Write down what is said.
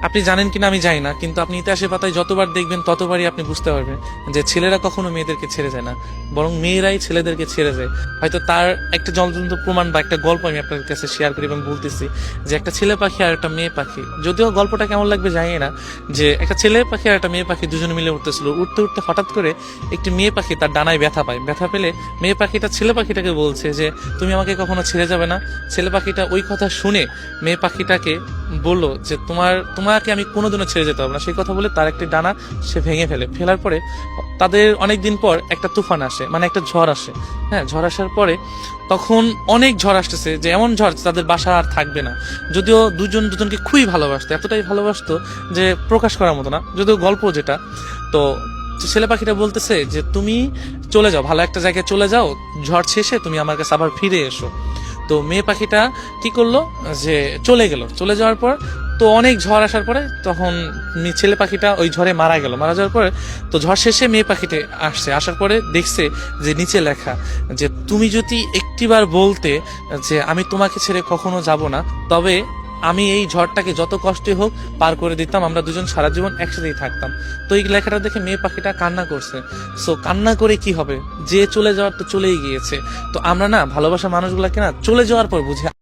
আপনি জানেন কিনা আমি জানি না, কিন্তু আপনি ইতিহাসের পাতায় যতবার দেখবেন ততবারই আপনি বুঝতে পারবেন যে ছেলেরা কখনো মেয়েদেরকে ছেড়ে যায় না, বরং মেয়েরাই ছেলেদেরকে ছেড়ে যায়। হয়তো তার একটা জ্বলন্ত প্রমাণ বা একটা গল্প আমি আপনাদের কাছে শেয়ার করি এবং বলতেছি যে একটা ছেলে পাখি আর একটা মেয়ে পাখি, যদিও গল্পটা কেমন লাগবে জানি না, যে একটা ছেলে পাখি আর একটা মেয়ে পাখি দুজনে মিলে উঠতেছিল, উঠতে উঠতে হঠাৎ করে একটি মেয়ে পাখি তার ডানায় ব্যথা পায়। ব্যথা পেলে মেয়ে পাখিটা ছেলে পাখিটাকে বলছে যে তুমি আমাকে কখনো ছেড়ে যাবে না। ছেলে পাখিটা ওই কথা শুনে মেয়ে পাখিটাকে বললো যে তোমাকে আমি কোনোদিনও ছেড়ে যেতে পারবো না। সেই কথা বলে তার একটি ডানা সে ভেঙে ফেলে। ফেলার পরে তাদের অনেকদিন পর একটা তুফান আসে, মানে একটা ঝড় আসে। হ্যাঁ, ঝড় আসার পরে তখন অনেক ঝড় আসতেছে, যে এমন ঝড় তাদের বাসা আর থাকবে না। যদিও দুজন দুজনকে খুবই ভালোবাসতো, এতটাই ভালোবাসতো যে প্রকাশ করার মতো না, যদিও গল্প যেটা। তো ছেলে পাখিটা বলতেছে যে তুমি চলে যাও, ভালো একটা জায়গায় চলে যাও, ঝড় শেষে তুমি আমার কাছে আবার ফিরে এসো। তো মেয়ে পাখিটা কি করলো, যে চলে গেল। চলে যাওয়ার পর তো অনেক ঝড় আসার পরে তখন ছেলে পাখিটা ওই ঝড়ে মারা গেল। মারা যাওয়ার পরে তো ঝড় শেষে মেয়ে পাখিটা আসছে, আসার পরে দেখছে যে নিচে লেখা যে তুমি যদি একটিবার বলতে যে আমি তোমাকে ছেড়ে কখনো যাব না, তবে আমি এই ঝড়টাকে যত কষ্টই হোক পার করে দিতাম, আমরা দুজন সারা জীবন একসাথেই থাকতাম। তো এই লেখাটা দেখে মেয়ে পাখিটা কান্না করছে। সো কান্না করে কি হবে, যে চলে যাওয়ার তো চলেই গিয়েছে। তো আমরা না ভালোবাসা মানুষগুলাকে না চলে যাওয়ার পর বুঝি।